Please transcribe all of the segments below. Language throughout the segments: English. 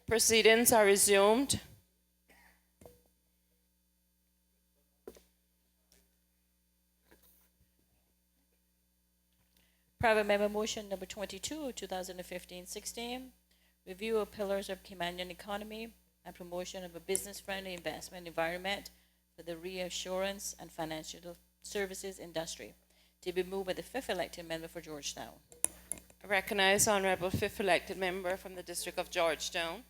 Proceedings are resumed. Private member motion number 22, 2015-16, review of pillars of Cayman economy and promotion of a business-friendly investment environment for the reinsurance and financial services industry, to be moved by the 5th elected member for Georgetown. I recognize Honorable 5th elected member from the District of Georgetown.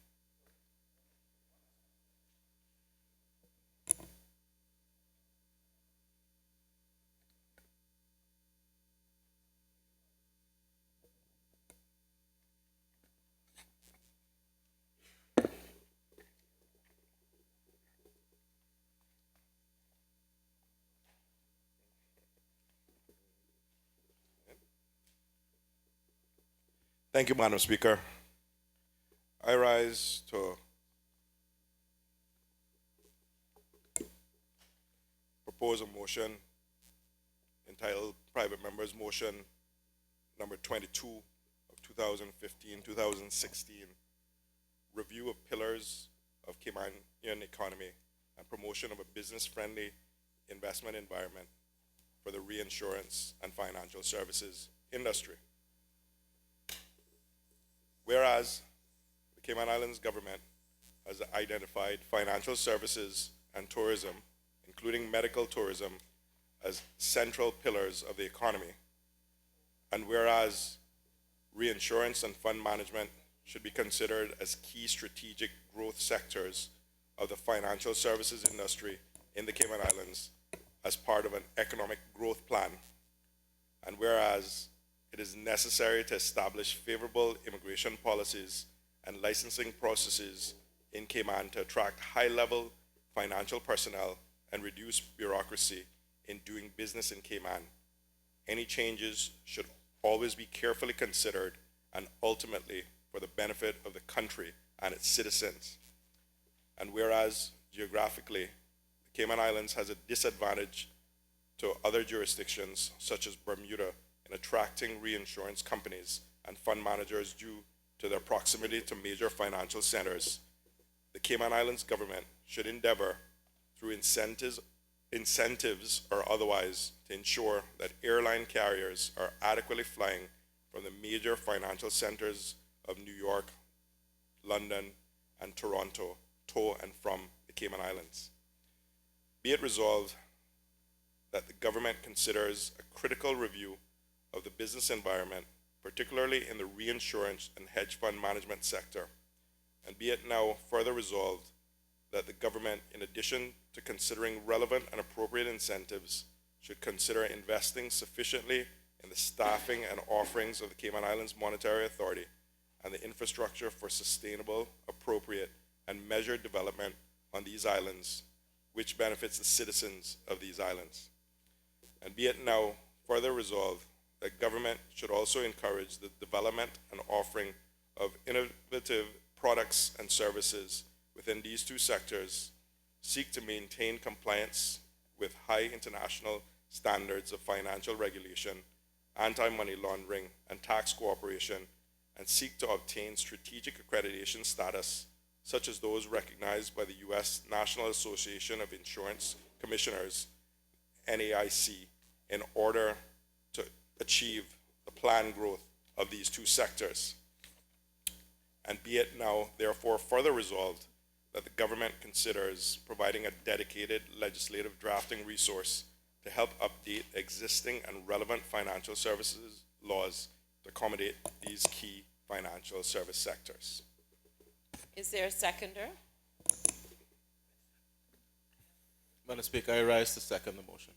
Thank you, Madam Speaker. I rise to propose a motion entitled Private Members Motion number 22 of 2015-2016, review of pillars of Caymanian economy and promotion of a business-friendly investment environment for the reinsurance and financial services industry. Whereas the Cayman Islands government has identified financial services and tourism, including medical tourism, as central pillars of the economy, and whereas reinsurance and fund management should be considered as key strategic growth sectors of the financial services industry in the Cayman Islands as part of an economic growth plan, and whereas it is necessary to establish favorable immigration policies and licensing processes in Cayman to attract high-level financial personnel and reduce bureaucracy in doing business in Cayman, any changes should always be carefully considered and ultimately for the benefit of the country and its citizens. And whereas geographically, the Cayman Islands has a disadvantage to other jurisdictions such as Bermuda in attracting reinsurance companies and fund managers due to their proximity to major financial centers, the Cayman Islands government should endeavor through incentives or otherwise to ensure that airline carriers are adequately flying from the major financial centers of New York, London, and Toronto to and from the Cayman Islands. Be it resolved that the government considers a critical review of the business environment, particularly in the reinsurance and hedge fund management sector, and be it now further resolved that the government, in addition to considering relevant and appropriate incentives, should consider investing sufficiently in the staffing and offerings of the Cayman Islands Monetary Authority and the infrastructure for sustainable, appropriate, and measured development on these islands, which benefits the citizens of these islands. And be it now further resolved that government should also encourage the development and offering of innovative products and services within these two sectors, seek to maintain compliance with high international standards of financial regulation, anti-money laundering, and tax cooperation, and seek to obtain strategic accreditation status, such as those recognized by the U.S. National Association of Insurance Commissioners, NAIC, in order to achieve the planned growth of these two sectors. And be it now therefore further resolved that the government considers providing a dedicated legislative drafting resource to help update existing and relevant financial services laws to accommodate these key financial service sectors. Is there a seconder? Madam Speaker, I rise to second the motion.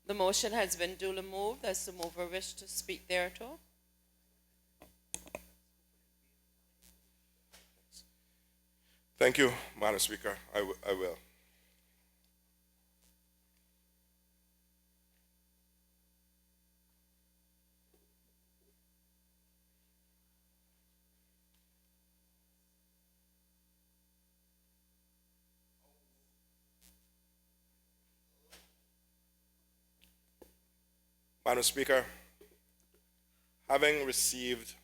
The motion has been duly moved. Does the mover wish to speak thereto? Thank you, Madam Speaker. I will. Madam Speaker, having received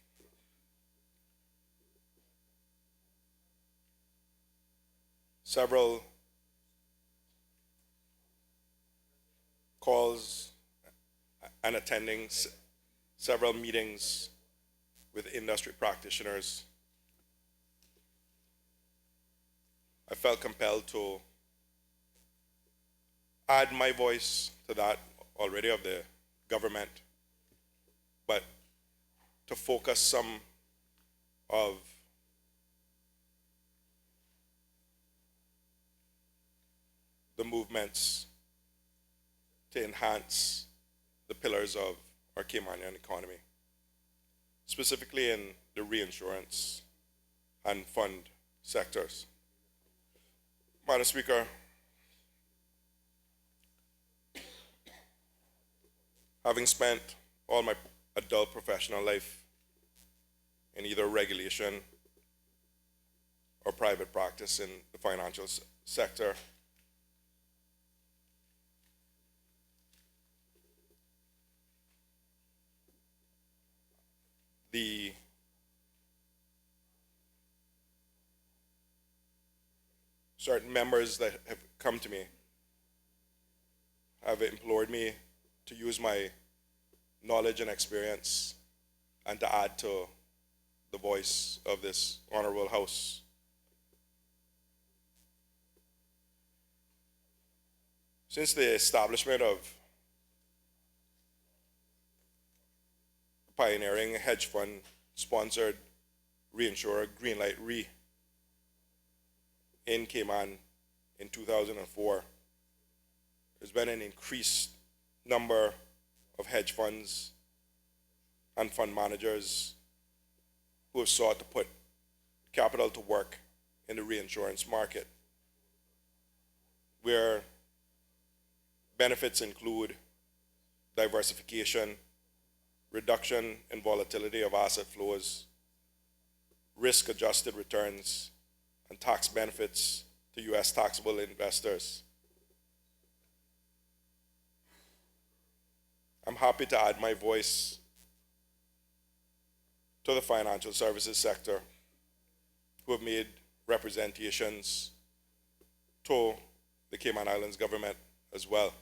several calls and attending several meetings with industry practitioners, I felt compelled to add my voice to that already of the government, but to focus some of the movements to enhance the pillars of our Caymanian economy, specifically in the reinsurance and fund sectors. Madam Speaker, having spent all my adult professional life in either regulation or private practice in the financial sector, the certain members that have come to me have implored me to use my knowledge and experience and to add to the voice of this honorable house. Since the establishment of the pioneering hedge fund sponsored reinsurer Greenlight Re in Cayman in 2004, there's been an increased number of hedge funds and fund managers who have sought to put capital to work in the reinsurance market, where benefits include diversification, reduction in volatility of asset flows, risk-adjusted returns, and tax benefits to U.S. taxable investors. I'm happy to add my voice to the financial services sector who have made representations to the Cayman Islands government as well.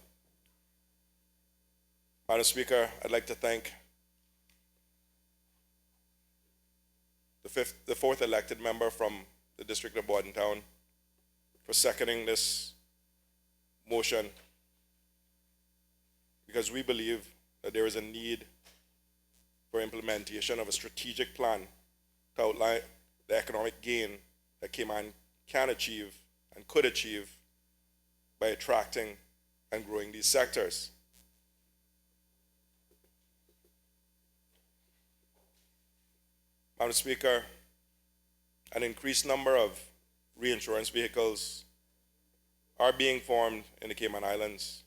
Madam Speaker, I'd like to thank the fourth elected member from the District of Bordentown for seconding this motion, because we believe that there is a need for implementation of a strategic plan to outline the economic gain that Cayman can achieve and could achieve by attracting and growing these sectors. Madam Speaker, an increased number of reinsurance vehicles are being formed in the Cayman Islands,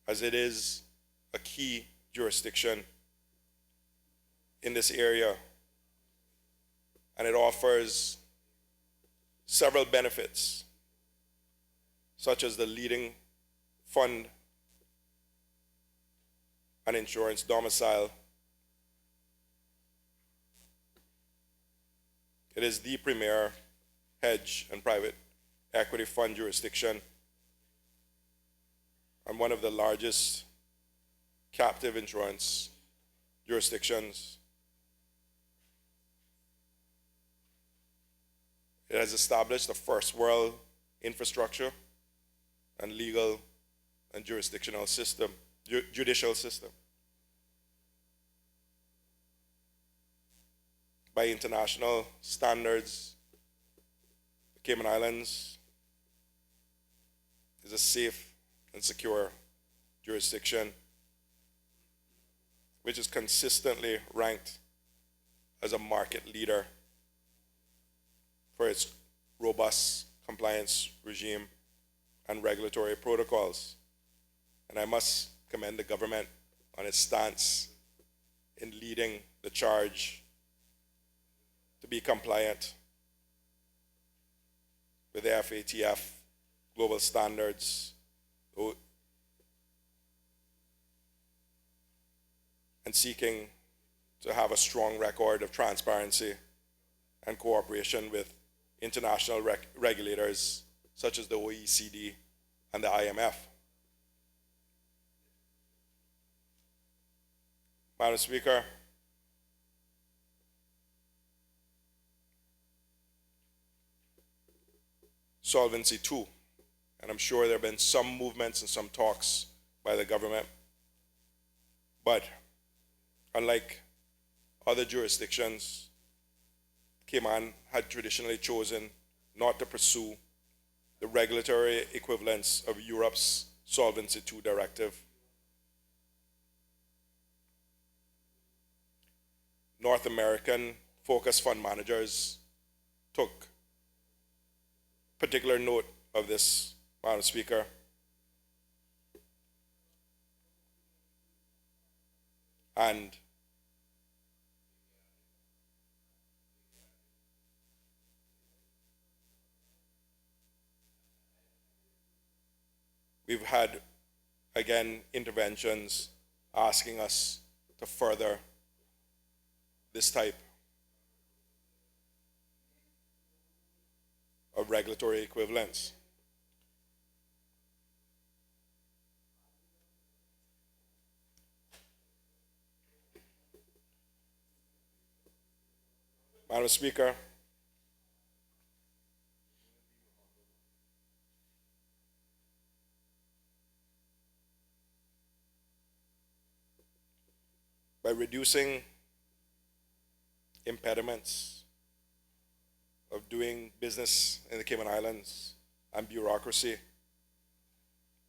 as it is a key jurisdiction in this area, and it offers several benefits, such as the leading fund and insurance domicile. It is the premier hedge and private equity fund jurisdiction and one of the largest captive insurance jurisdictions. It has established a first world infrastructure and legal and jurisdictional system, judicial system. By international standards, the Cayman Islands is a safe and secure jurisdiction which is consistently ranked as a market leader for its robust compliance regime and regulatory protocols. And I must commend the government on its stance in leading the charge to be compliant with the FATF global standards and seeking to have a strong record of transparency and cooperation with international regulators such as the OECD and the IMF. Madam Speaker, Solvency II, and I'm sure there have been some movements and some talks by the government, but unlike other jurisdictions, Cayman had traditionally chosen not to pursue the regulatory equivalence of Europe's Solvency II directive. North American focused fund managers took particular note of this, Madam Speaker. And we've had, again, interventions asking us to further this type of regulatory equivalence. Madam Speaker, by reducing impediments of doing business in the Cayman Islands and bureaucracy,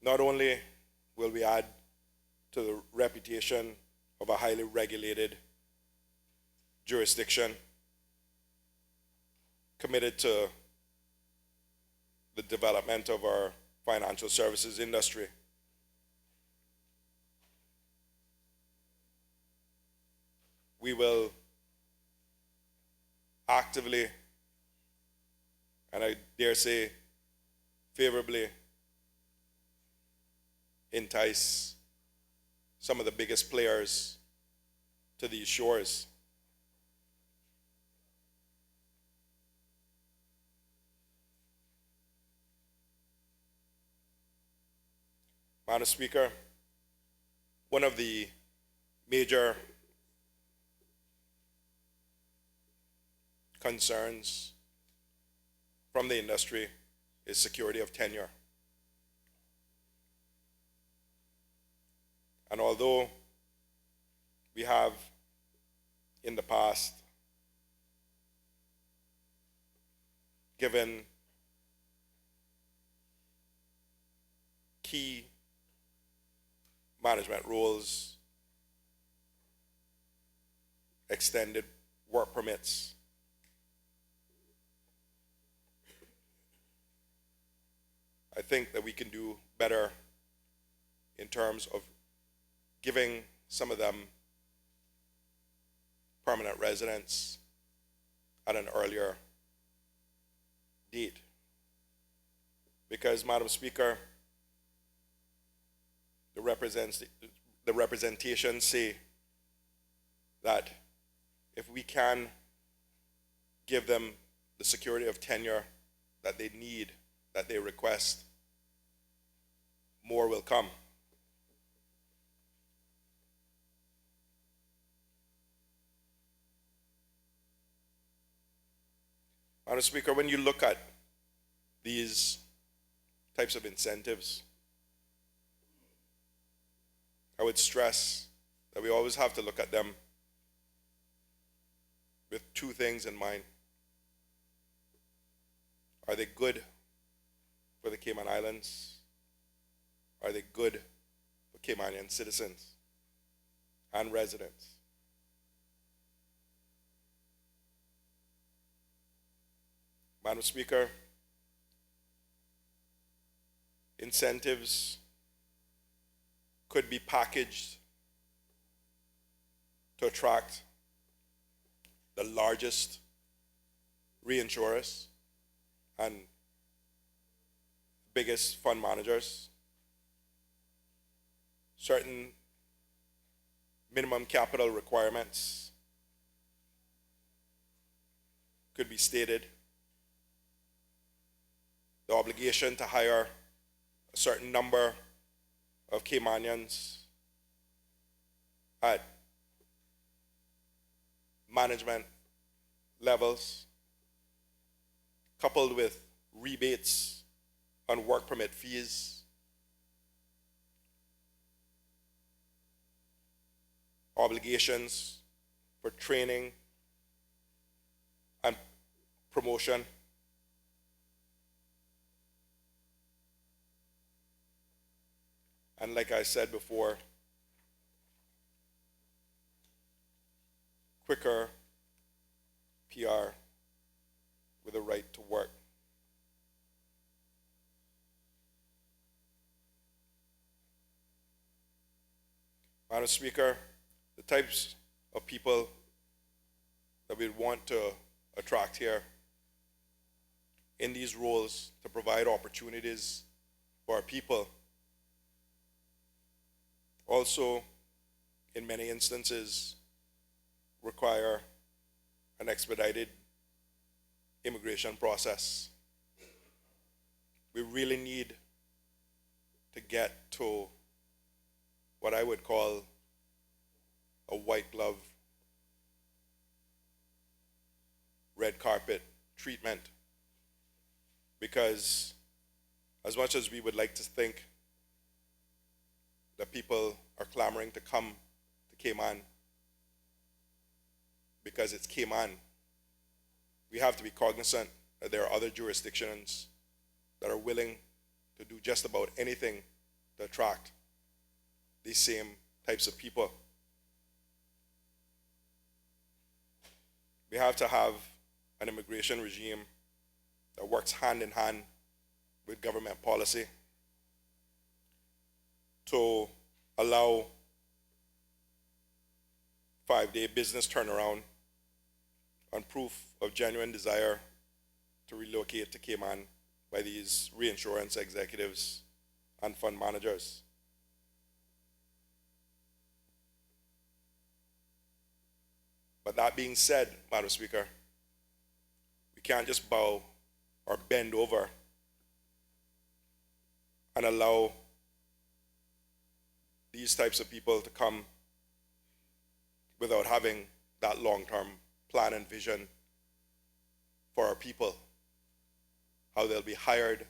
not only will we add to the reputation of a highly regulated jurisdiction committed to the development of our financial services industry, we will actively, and I dare say favorably, entice some of the biggest players to these shores. Madam Speaker, one of the major concerns from the industry is security of tenure. And although we have in the past given key management roles extended work permits, I think that we can do better in terms of giving some of them permanent residence at an earlier date. Because, Madam Speaker, the representation say that if we can give them the security of tenure that they need, that they request, more will come. Madam Speaker, when you look at these types of incentives, I would stress that we always have to look at them with two things in mind. Are they good for the Cayman Islands? Are they good for Caymanian citizens and residents? Madam Speaker, incentives could be packaged to attract the largest reinsurers and biggest fund managers. Certain minimum capital requirements could be stated the obligation to hire a certain number of Caymanians at management levels, coupled with rebates on work permit fees, obligations for training and promotion, and like I said before, quicker PR with a right to work. Madam Speaker, the types of people that we want to attract here in these roles to provide opportunities for our people also, in many instances, require an expedited immigration process. We really need to get to what I would call a white glove, red carpet treatment, because as much as we would like to think that people are clamoring to come to Cayman because it's Cayman, we have to be cognizant that there are other jurisdictions that are willing to do just about anything to attract these same types of people. We have to have an immigration regime that works hand in hand with government policy to allow 5-day business turnaround on proof of genuine desire to relocate to Cayman by these reinsurance executives and fund managers. But that being said, Madam Speaker, we can't just bow or bend over and allow these types of people to come without having that long-term plan and vision for our people, how they'll be hired,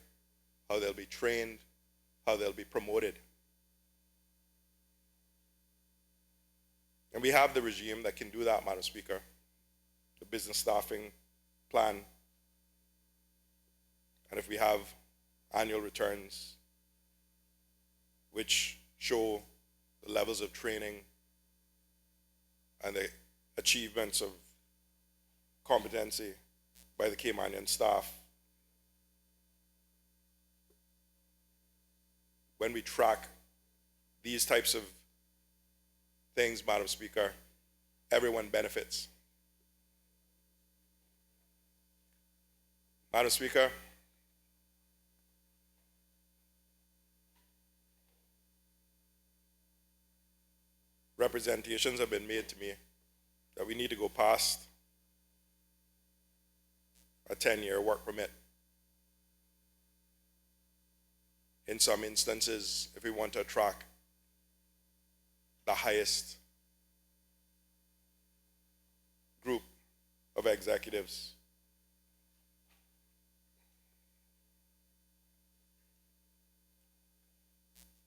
how they'll be trained, how they'll be promoted. And we have the regime that can do that, Madam Speaker, the business staffing plan. And if we have annual returns which show the levels of training and the achievements of competency by the Caymanian staff, when we track these types of things, Madam Speaker, everyone benefits. Madam Speaker, representations have been made to me that we need to go past a 10-year work permit. In some instances, if we want to attract the highest group of executives,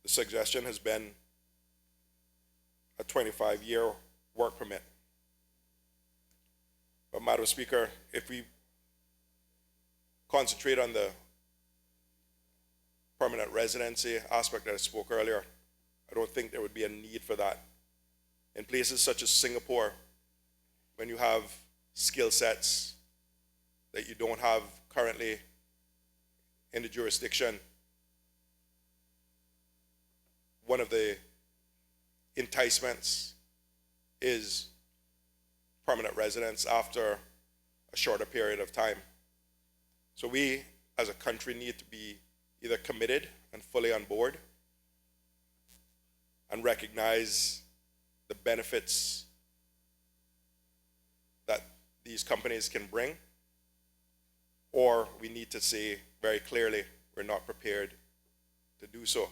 the suggestion has been a 25-year work permit. But Madam Speaker, if we concentrate on the permanent residency aspect that I spoke earlier, I don't think there would be a need for that. In places such as Singapore, when you have skill sets that you don't have currently in the jurisdiction, one of the enticements is permanent residence after a shorter period of time. So we, as a country, need to be either committed and fully on board and recognize the benefits that these companies can bring, or we need to say very clearly we're not prepared to do so.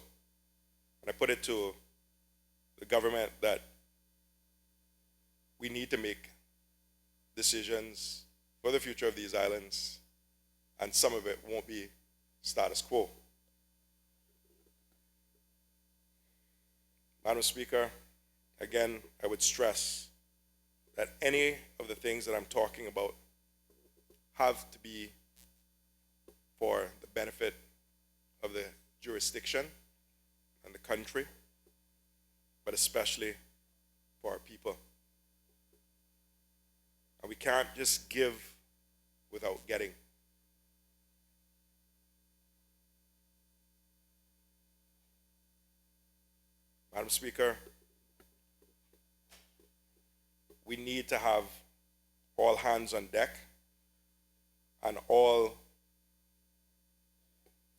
And I put it to the government that we need to make decisions for the future of these islands, and some of it won't be status quo. Madam Speaker, again, I would stress that any of the things that I'm talking about have to be for the benefit of the jurisdiction and the country, but especially for our people. And we can't just give without getting. Madam Speaker, we need to have all hands on deck and all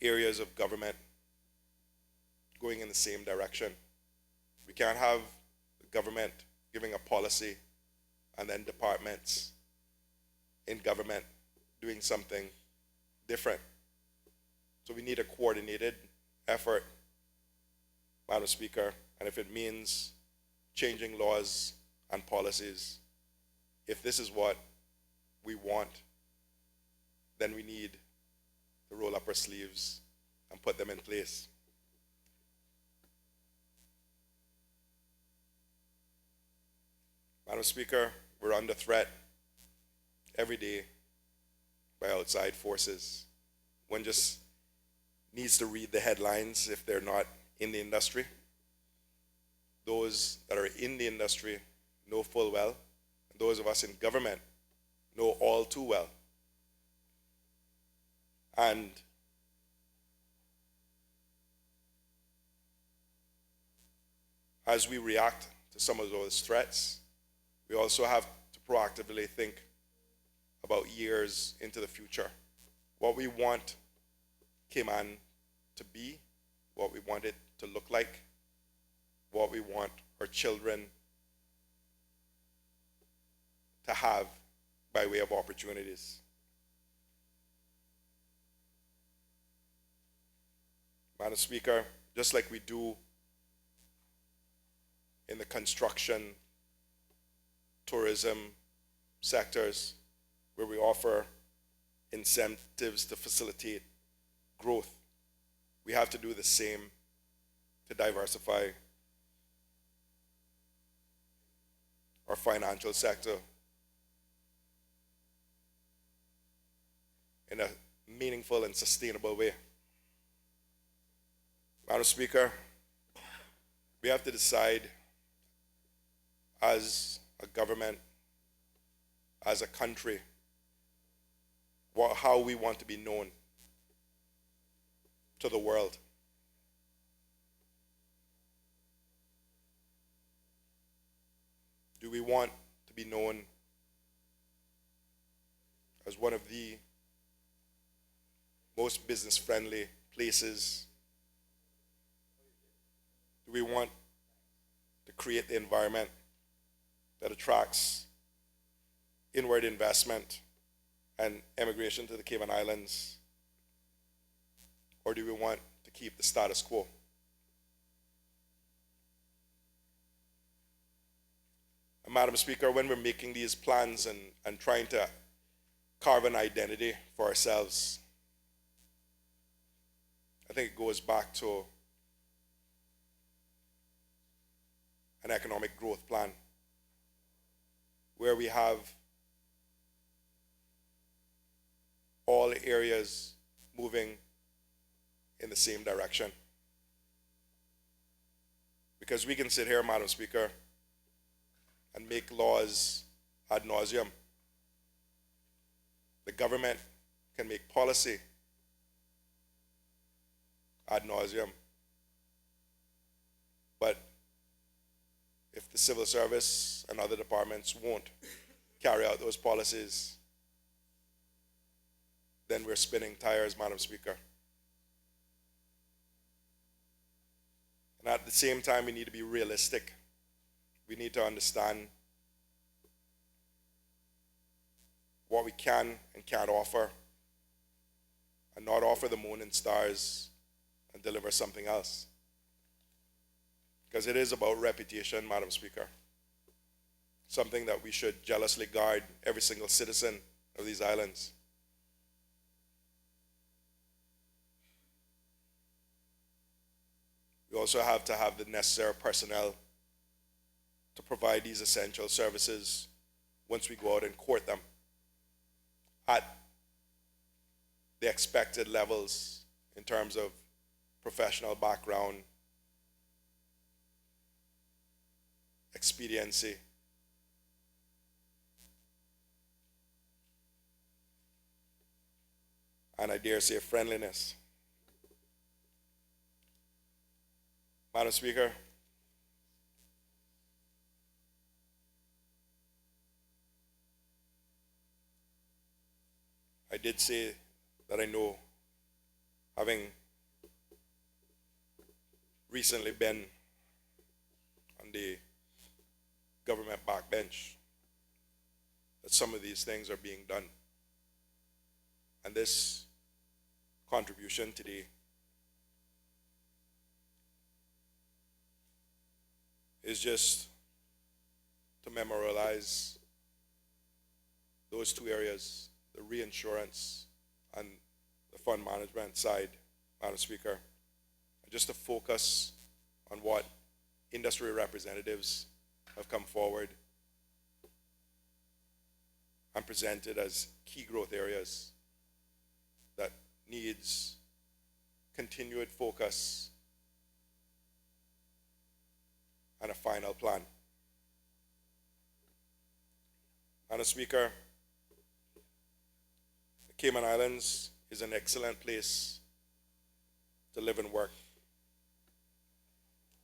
areas of government going in the same direction. We can't have the government giving a policy and then departments in government doing something different. So we need a coordinated effort, Madam Speaker, and if it means changing laws and policies, if this is what we want, then we need to roll up our sleeves and put them in place. Madam Speaker, we're under threat every day by outside forces. One just needs to read the headlines if they're not in the industry. Those that are in the industry know full well, and those of us in government know all too well. And as we react to some of those threats, we also have to proactively think about years into the future. What we want Cayman to be, what we want it to look like, what we want our children to have by way of opportunities. Madam Speaker, just like we do in the construction, tourism sectors, where we offer incentives to facilitate growth, we have to do the same to diversify our financial sector in a meaningful and sustainable way. Madam Speaker, we have to decide as a government, as a country, how we want to be known to the world. Do we want to be known as one of the most business-friendly places? Do we want to create the environment that attracts inward investment and emigration to the Cayman Islands? Or do we want to keep the status quo? And Madam Speaker, when we're making these plans and trying to carve an identity for ourselves, I think it goes back to an economic growth plan where we have all areas moving in the same direction. Because we can sit here, Madam Speaker, and make laws ad nauseum. The government can make policy ad nauseum. But if the civil service and other departments won't carry out those policies, then we're spinning tires, Madam Speaker. And at the same time, we need to be realistic. We need to understand what we can and can't offer, and not offer the moon and stars and deliver something else. Because it is about reputation, Madam Speaker. Something that we should jealously guard, every single citizen of these islands. We also have to have the necessary personnel to provide these essential services once we go out and court them at the expected levels in terms of professional background, expediency, and I dare say friendliness. Madam Speaker, I did say that I know, having recently been on the government backbench, that some of these things are being done. And this contribution today is just to memorialize those two areas, the reinsurance and the fund management side, Madam Speaker, and just to focus on what industry representatives have come forward and presented as key growth areas that needs continued focus and a final plan. Madam Speaker, the Cayman Islands is an excellent place to live and work,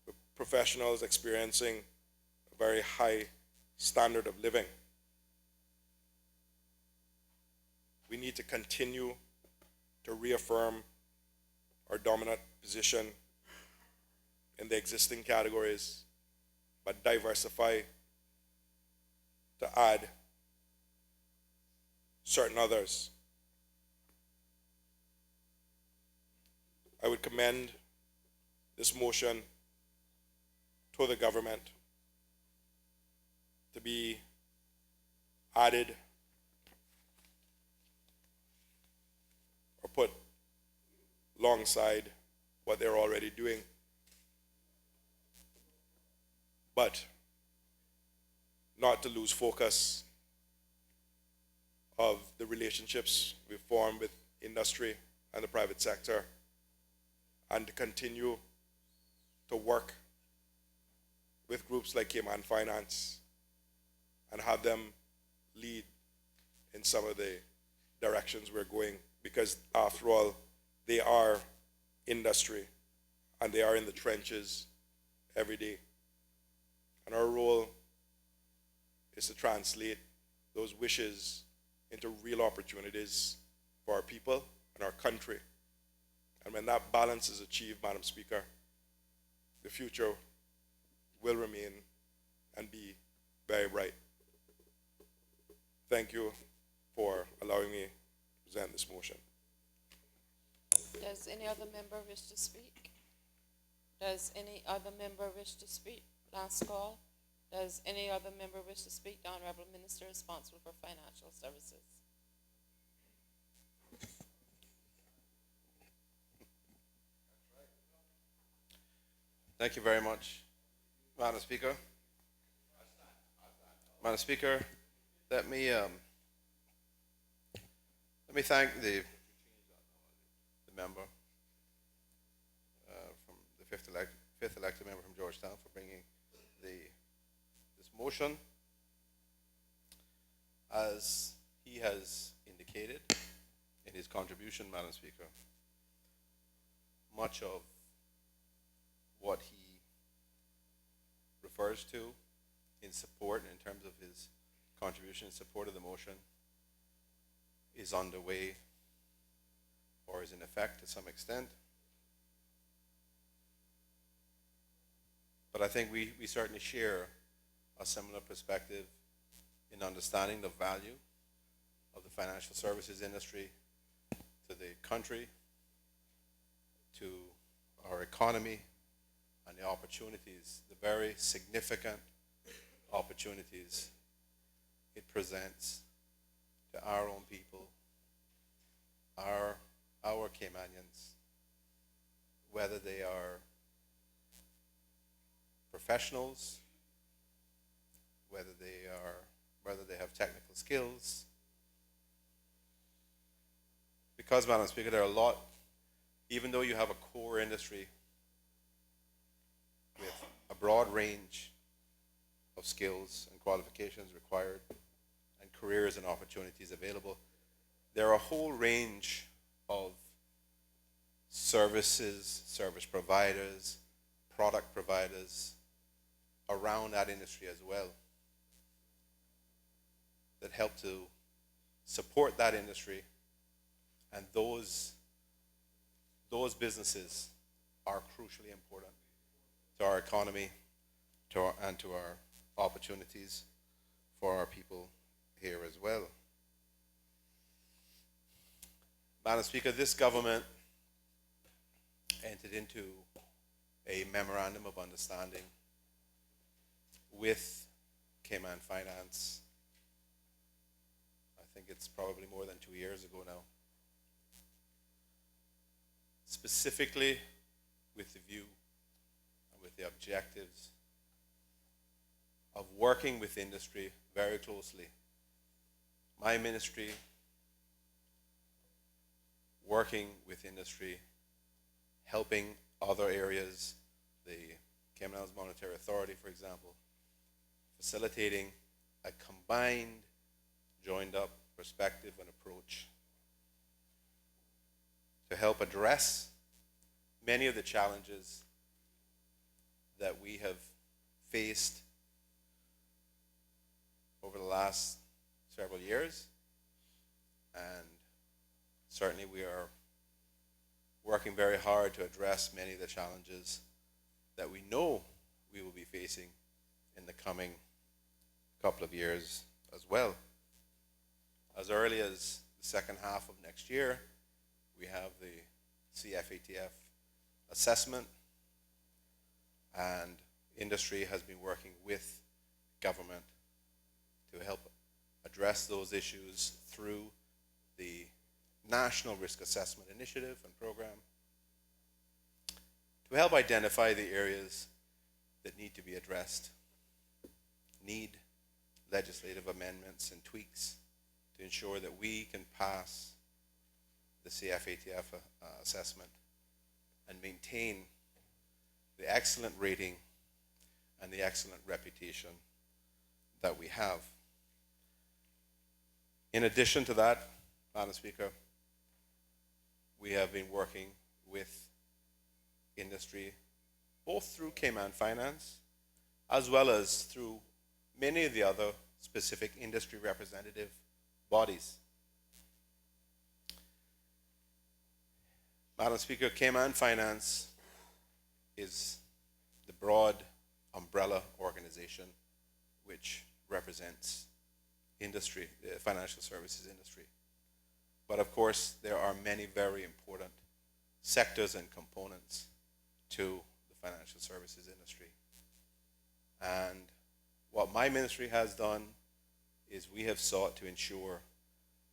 with professionals experiencing a very high standard of living. We need to continue to reaffirm our dominant position in the existing categories, but diversify to add certain others. I would commend this motion to the government to be added or put alongside what they're already doing, but not to lose focus of the relationships we've formed with industry and the private sector, and to continue to work with groups like Cayman Finance and have them lead in some of the directions we're going, because after all, they are industry and they are in the trenches every day. And our role is to translate those wishes into real opportunities for our people and our country. And when that balance is achieved, Madam Speaker, the future will remain and be very bright. Thank you for allowing me to present this motion. Does any other member wish to speak? Does any other member wish to speak? Last call. Does any other member wish to speak? The Honorable Minister responsible for financial services. Thank you very much, Madam Speaker. Madam Speaker, let me thank the member from the fifth elected member from Georgetown for bringing this motion. As he has indicated in his contribution, Madam Speaker, much of what he refers to in support, in terms of his contribution in support of the motion, is underway or is in effect to some extent. But I think we certainly share a similar perspective in understanding the value of the financial services industry to the country, to our economy, and the opportunities, the very significant opportunities it presents to our own people, our Caymanians, whether they are professionals, whether they have technical skills. Because, Madam Speaker, there are a lot, even though you have a core industry with a broad range of skills and qualifications required and careers and opportunities available, there are a whole range of services, service providers, product providers around that industry as well that help to support that industry, and those businesses are crucially important to our economy and to our opportunities for our people here as well. Madam Speaker, this government entered into a memorandum of understanding with Cayman Finance. I think it's probably more than 2 years ago now. Specifically with the view and with the objectives of working with industry very closely. My ministry working with industry, helping other areas, the Cayman Islands Monetary Authority, for example, facilitating a combined, joined-up perspective and approach to help address many of the challenges that we have faced over the last several years, and certainly we are working very hard to address many of the challenges that we know we will be facing in the coming couple of years as well. As early as the second half of next year, we have the CFATF assessment, and industry has been working with government to help address those issues through the National Risk Assessment Initiative and Program to help identify the areas that need to be addressed, need legislative amendments and tweaks to ensure that we can pass the CFATF assessment and maintain the excellent rating and the excellent reputation that we have. In addition to that, Madam Speaker, we have been working with industry both through Cayman Finance as well as through many of the other specific industry representative bodies. Madam Speaker, Cayman Finance is the broad umbrella organization which represents industry, the financial services industry. But of course, there are many very important sectors and components to the financial services industry. And what my ministry has done is we have sought to ensure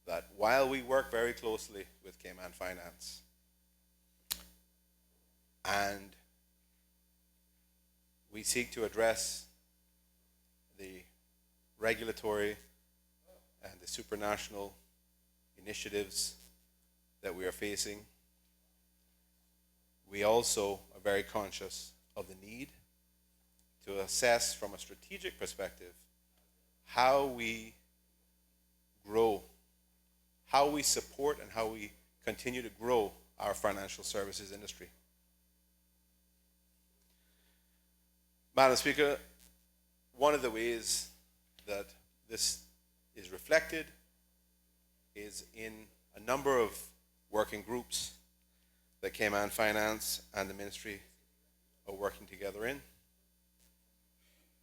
that while we work very closely with Cayman Finance and we seek to address the regulatory and the supranational initiatives that we are facing, we also are very conscious of the need to assess from a strategic perspective how we grow, how we support and how we continue to grow our financial services industry. Madam Speaker, one of the ways that this is reflected is in a number of working groups that Cayman Finance and the Ministry are working together in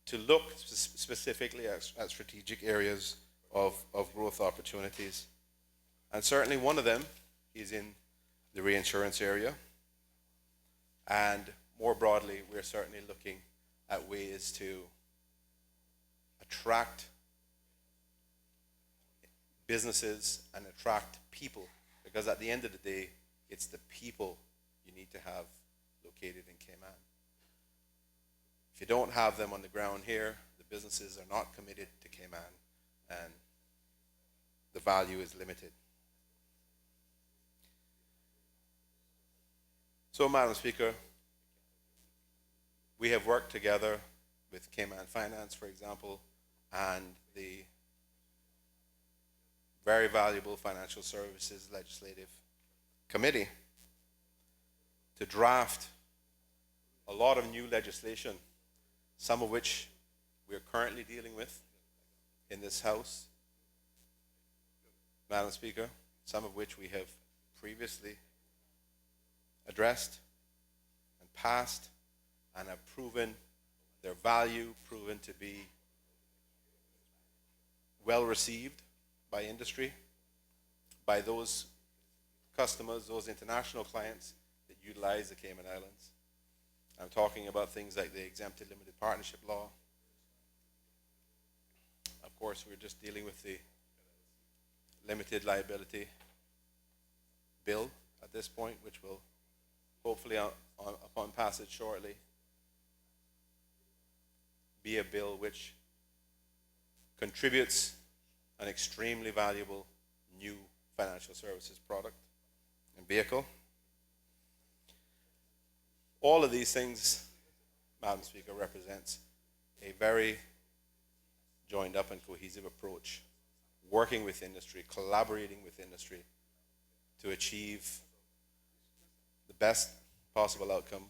to look specifically at strategic areas of growth opportunities. And certainly one of them is in the reinsurance area. And more broadly, we're certainly looking at ways to attract businesses and attract people, because at the end of the day, it's the people you need to have located in Cayman. If you don't have them on the ground here, the businesses are not committed to Cayman, and the value is limited. So, Madam Speaker, we have worked together with Cayman Finance, for example, and the very valuable Financial Services Legislative Committee to draft a lot of new legislation, some of which we are currently dealing with in this House, Madam Speaker, some of which we have previously addressed and passed and have proven their value, proven to be well received by industry, by those customers, those international clients that utilize the Cayman Islands. I'm talking about things like the exempted limited partnership law. Of course, we're just dealing with the limited liability bill at this point, which will hopefully, upon passage shortly, be a bill which contributes an extremely valuable new financial services product and vehicle. All of these things, Madam Speaker, represents a very joined up and cohesive approach, working with industry, collaborating with industry to achieve the best possible outcome,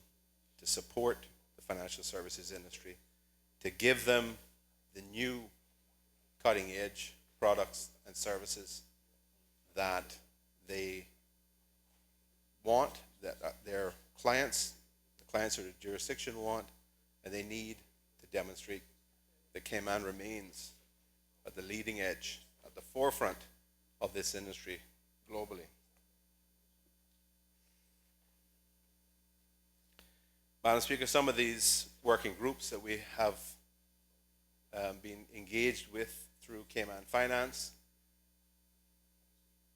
to support the financial services industry, to give them the new cutting edge products and services that they want, that their clients, the clients of the jurisdiction want, and they need to demonstrate that Cayman remains at the leading edge, at the forefront of this industry globally. Madam Speaker, some of these working groups that we have been engaged with through Cayman Finance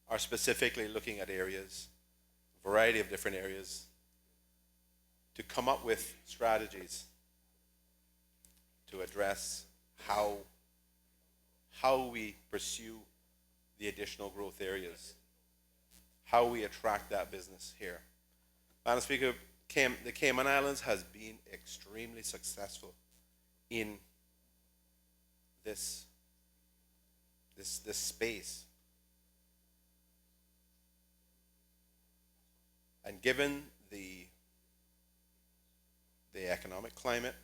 are specifically looking at areas, a variety of different areas, to come up with strategies to address how we pursue the additional growth areas, how we attract that business here. Madam Speaker, the Cayman Islands has been extremely successful in this space. And given the economic climate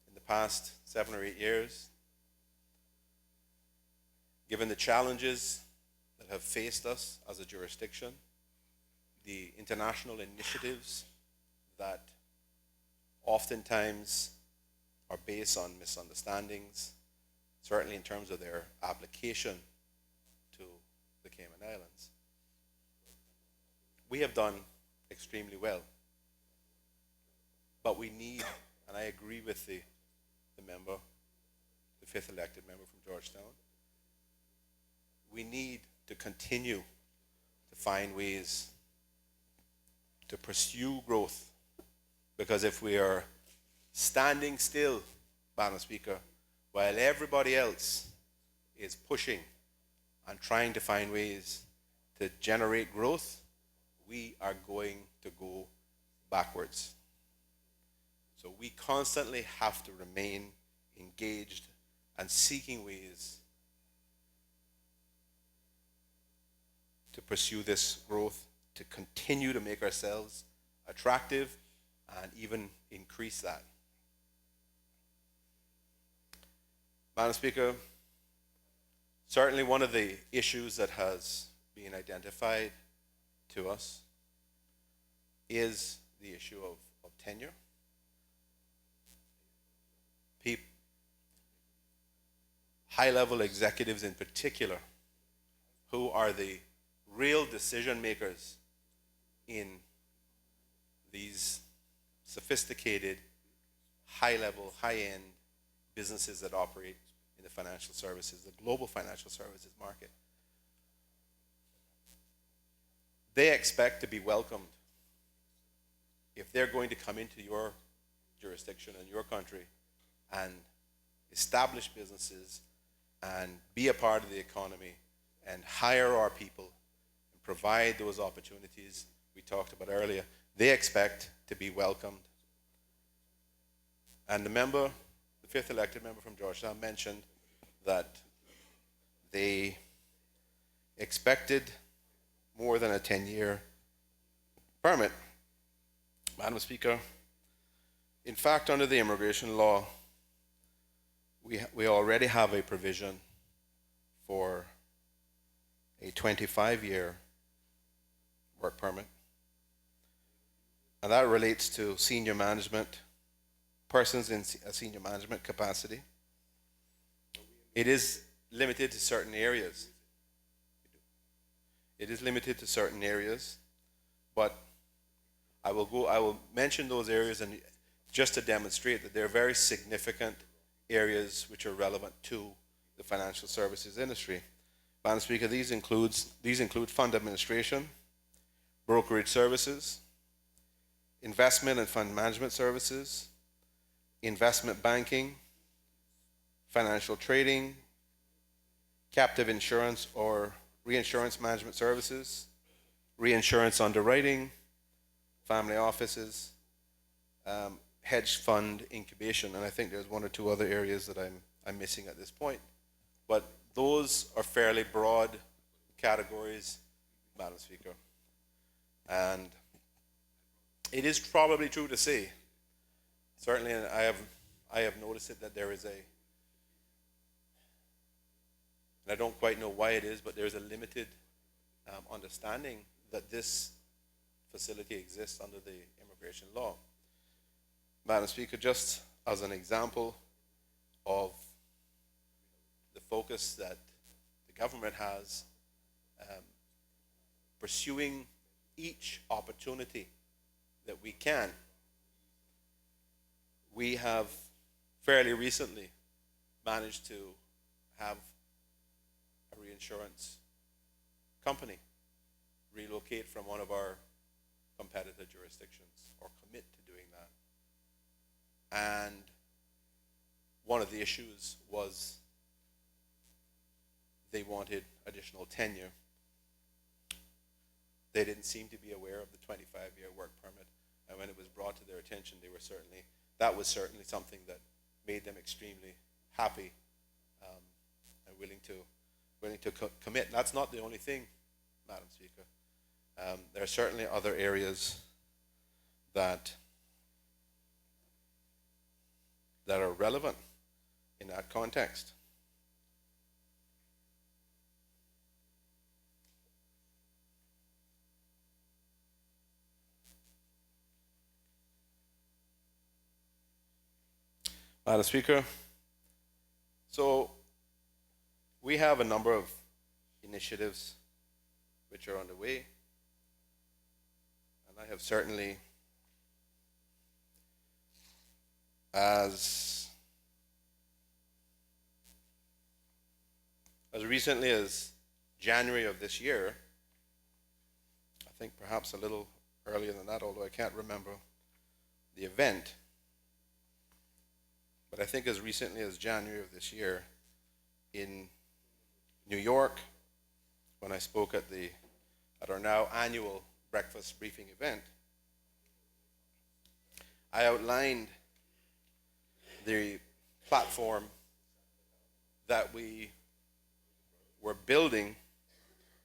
in the past 7 or 8 years, given the challenges that have faced us as a jurisdiction, the international initiatives that oftentimes are based on misunderstandings, certainly in terms of their application to the Cayman Islands, we have done extremely well. But we need, and I agree with the member, the 5th elected member from Georgetown, we need to continue to find ways to pursue growth. Because if we are standing still, Madam Speaker, while everybody else is pushing and trying to find ways to generate growth, we are going to go backwards. So we constantly have to remain engaged and seeking ways to pursue this growth, to continue to make ourselves attractive and even increase that. Madam Speaker, certainly one of the issues that has been identified to us is the issue of tenure. High-level executives in particular, who are the real decision makers in these sophisticated, high-level, high-end businesses that operate in the financial services, the global financial services market. They expect to be welcomed if they're going to come into your jurisdiction and your country and establish businesses and be a part of the economy and hire our people and provide those opportunities we talked about earlier. They expect to be welcomed. And the fifth elected member from Georgetown mentioned that they expected more than a 10-year permit. Madam Speaker, in fact, under the immigration law, we already have a provision for a 25-year work permit. And that relates to senior management, persons in a senior management capacity. It is limited to certain areas. It is limited to certain areas, but I will mention those areas and just to demonstrate that they're very significant areas which are relevant to the financial services industry. Madam Speaker, these include fund administration, brokerage services, investment and fund management services, investment banking, financial trading, captive insurance or reinsurance management services, reinsurance underwriting, family offices, hedge fund incubation, and I think there's one or two other areas that I'm missing at this point. But those are fairly broad categories, Madam Speaker. And it is probably true to say, certainly I have noticed it, that there is and I don't quite know why it is, but there's a limited understanding that this facility exists under the immigration law. Madam Speaker, just as an example of the focus that the government has pursuing each opportunity that we can, we have fairly recently managed to have a reinsurance company relocate from one of our competitor jurisdictions or commit to doing that. And one of the issues was they wanted additional tenure. They didn't seem to be aware of the 25-year work permit, and when it was brought to their attention, that was certainly something that made them extremely happy and willing to commit. And that's not the only thing, Madam Speaker. There are certainly other areas that are relevant in that context. Madam Speaker, so we have a number of initiatives which are underway, and I have certainly, as recently as January of this year, I think perhaps a little earlier than that, although I can't remember the event, but I think as recently as January of this year in New York, when I spoke at our now annual breakfast briefing event, I outlined the platform that we were building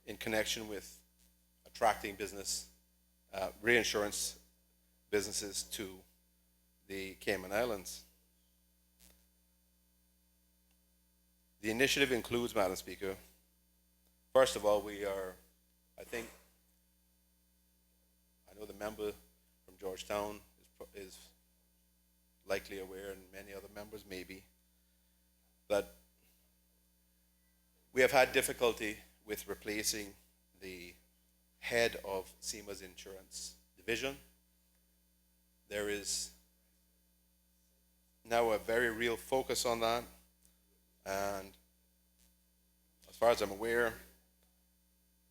in connection with attracting reinsurance businesses to the Cayman Islands. The initiative includes, Madam Speaker, first of all, I know the member from Georgetown is likely aware, and many other members may be, that we have had difficulty with replacing the head of SEMA's insurance division. There is now a very real focus on that, and as far as I'm aware,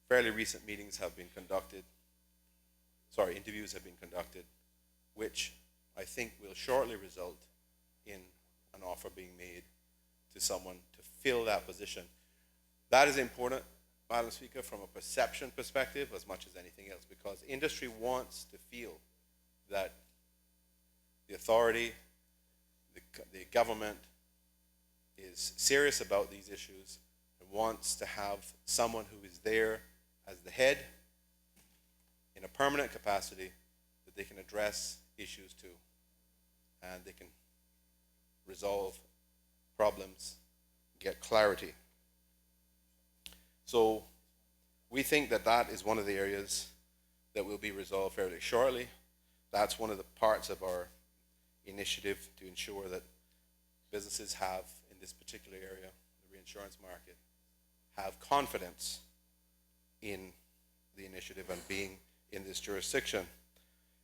fairly recent interviews have been conducted, which I think will shortly result in an offer being made to someone to fill that position. That is important, Madam Speaker, from a perception perspective as much as anything else, because industry wants to feel that the authority, the government is serious about these issues and wants to have someone who is there as the head in a permanent capacity that they can address issues to, and they can resolve problems, get clarity. So we think that that is one of the areas that will be resolved fairly shortly. That's one of the parts of our initiative to ensure that businesses have, in this particular area, the reinsurance market, have confidence in the initiative and being in this jurisdiction.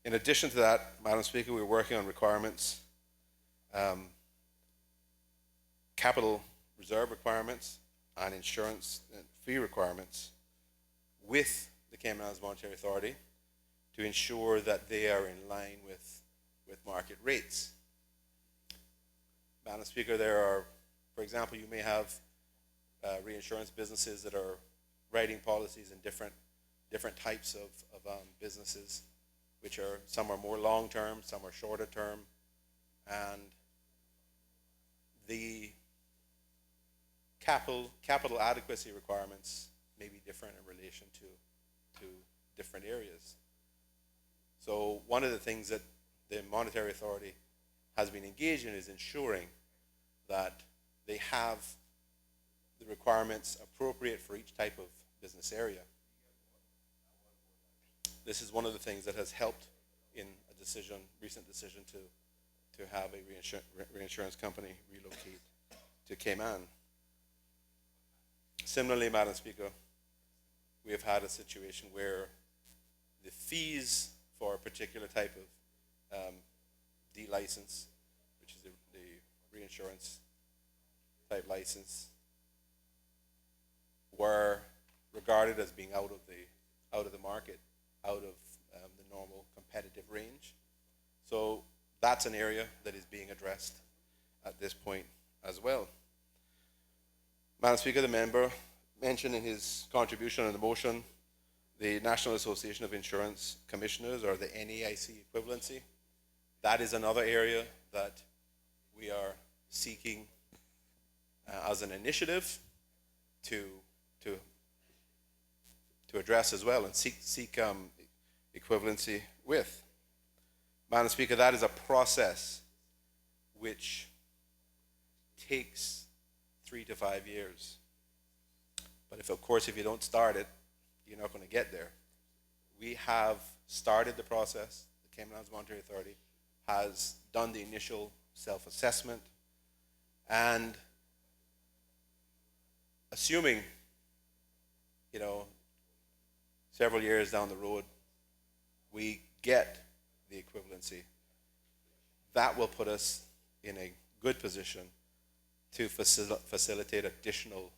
In addition to that, Madam Speaker, we're working on requirements, capital reserve requirements and insurance fee requirements with the Cayman Islands Monetary Authority to ensure that they are in line with market rates. Madam Speaker, there are, for example, you may have reinsurance businesses that are writing policies in different types of businesses, which are, some are more long-term, some are shorter term, and the capital adequacy requirements may be different in relation to different areas. So one of the things that the Monetary Authority has been engaged in is ensuring that they have the requirements appropriate for each type of business area. This is one of the things that has helped in a recent decision to have a reinsurance company relocate to Cayman. Similarly, Madam Speaker, we have had a situation where the fees for a particular type of D-license, which is the reinsurance type license, were regarded as being out of the market, out of the normal competitive range. So that's an area that is being addressed at this point as well. Madam Speaker, the member mentioned in his contribution on the motion the National Association of Insurance Commissioners, or the NAIC equivalency. That is another area that we are seeking as an initiative to address as well and seek equivalency with. Madam Speaker, that is a process which takes 3 to 5 years. But if you don't start it, you're not going to get there. We have started the process. The Cayman Islands Monetary Authority has done the initial self-assessment, and assuming, several years down the road, we get the equivalency, that will put us in a good position to facilitate additional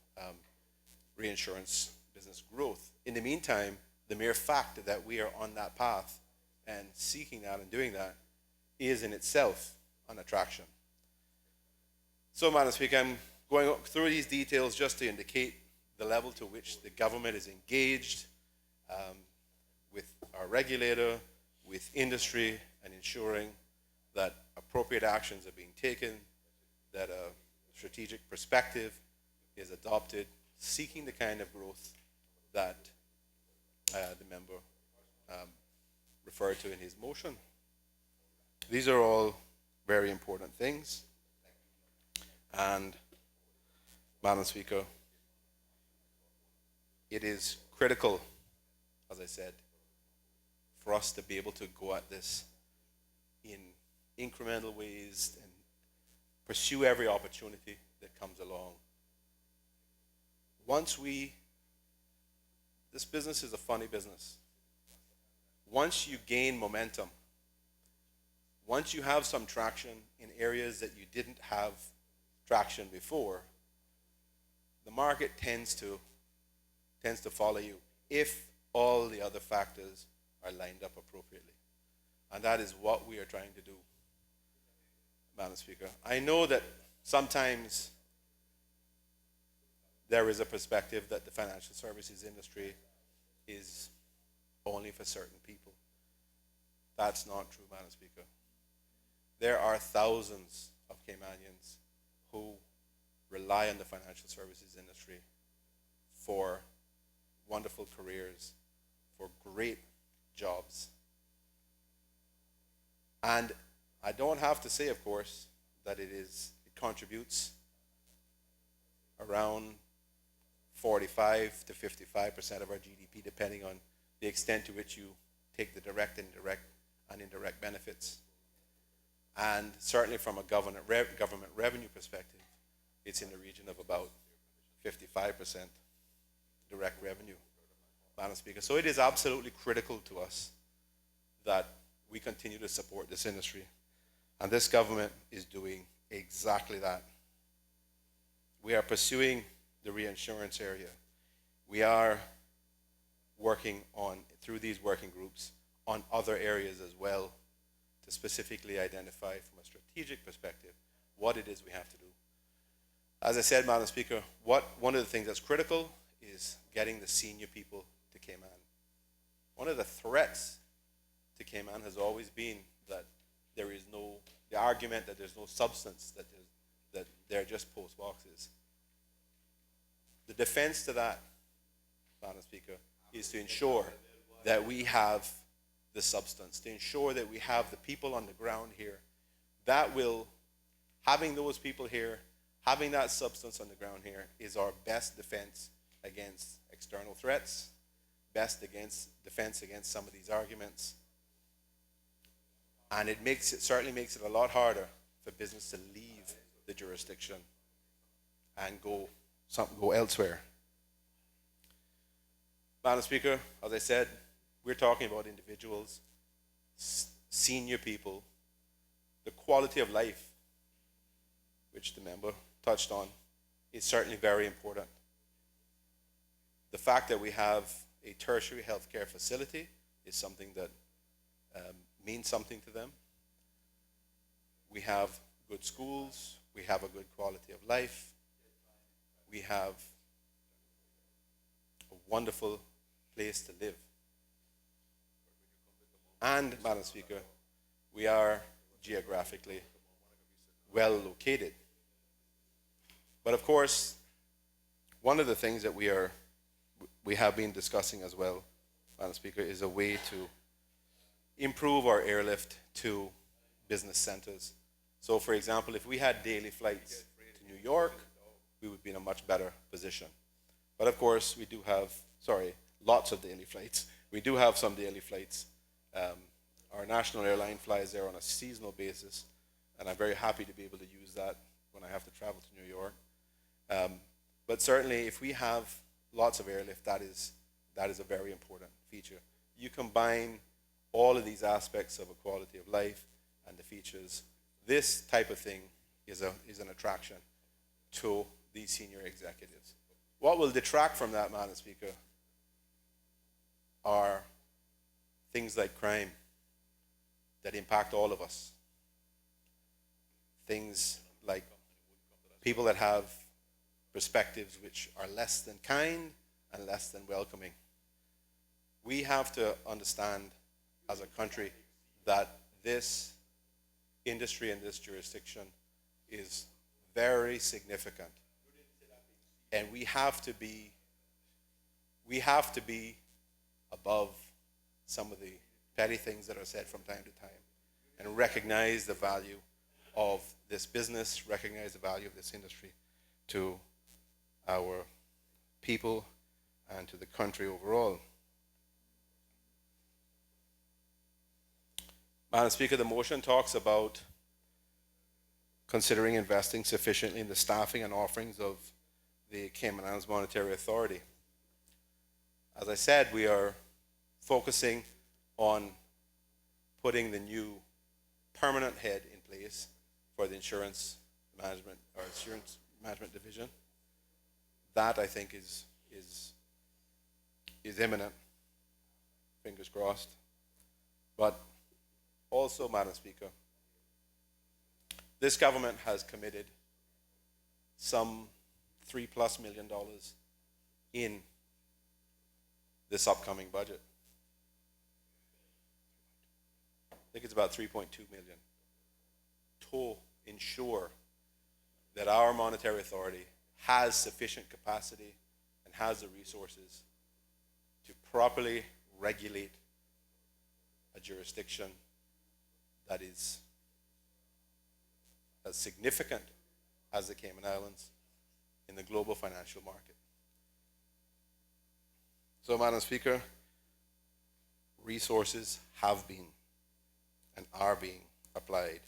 reinsurance business growth. In the meantime, the mere fact that we are on that path and seeking that and doing that is in itself an attraction. So, Madam Speaker, I'm going through these details just to indicate the level to which the government is engaged with our regulator, with industry, and ensuring that appropriate actions are being taken, that a strategic perspective is adopted, seeking the kind of growth that the member referred to in his motion. These are all very important things. And, Madam Speaker, it is critical, as I said, for us to be able to go at this in incremental ways and pursue every opportunity that comes along. This business is a funny business. once you gain momentum, once you have some traction in areas that you didn't have traction before, the market tends to follow you if all the other factors are lined up appropriately. And that is what we are trying to do, Madam Speaker. I know that sometimes there is a perspective that the financial services industry is only for certain people. That's not true, Madam Speaker. There are thousands of Caymanians who rely on the financial services industry for wonderful careers, for great jobs. And I don't have to say, of course, that it contributes around 45 to 55% of our GDP, depending on the extent to which you take the direct and indirect benefits. And certainly from a government revenue perspective, it's in the region of about 55% direct revenue, Madam Speaker. So it is absolutely critical to us that we continue to support this industry. And this government is doing exactly that. We are pursuing the reinsurance area. We are working on, through these working groups, on other areas as well to specifically identify from a strategic perspective what it is we have to do. As I said, Madam Speaker, one of the things that's critical is getting the senior people to Cayman. One of the threats to Cayman has always been that the argument that there's no substance, that they're just post boxes. The defense to that, Madam Speaker, is to ensure that we have the substance, to ensure that we have the people on the ground here. Having those people here, having that substance on the ground here is our best defense against external threats, best defense against some of these arguments. And it certainly makes it a lot harder for business to leave the jurisdiction and go elsewhere. Madam Speaker, as I said, we're talking about individuals, senior people, the quality of life, which the member touched on, is certainly very important. The fact that we have a tertiary healthcare facility is something that means something to them. We have good schools. We have a good quality of life. We have a wonderful place to live. And, Madam Speaker, we are geographically well located. But of course, one of the things that we have been discussing as well, Madam Speaker, is a way to improve our airlift to business centers. So, for example, if we had daily flights to New York, we would be in a much better position. But of course, we do have, lots of daily flights. We do have some daily flights. Our national airline flies there on a seasonal basis, and I'm very happy to be able to use that when I have to travel to New York. But certainly, if we have lots of airlift, that is a very important feature. You combine all of these aspects of a quality of life and the features, this type of thing is an attraction to these senior executives. What will detract from that, Madam Speaker, are things like crime that impact all of us. Things like people that have perspectives which are less than kind and less than welcoming. We have to understand as a country that this industry and this jurisdiction is very significant. And we have to be above some of the petty things that are said from time to time and recognize the value of this business, recognize the value of this industry to our people and to the country overall. Madam Speaker, the motion talks about considering investing sufficiently in the staffing and offerings of the Cayman Islands Monetary Authority. As I said, we are focusing on putting the new permanent head in place for the insurance management division. That, I think, is imminent. Fingers crossed. But also, Madam Speaker, this government has committed some $3+ million in this upcoming budget. I think it's about 3.2 million to ensure that our monetary authority has sufficient capacity and has the resources to properly regulate a jurisdiction that is as significant as the Cayman Islands in the global financial market. So, Madam Speaker, resources have been and are being applied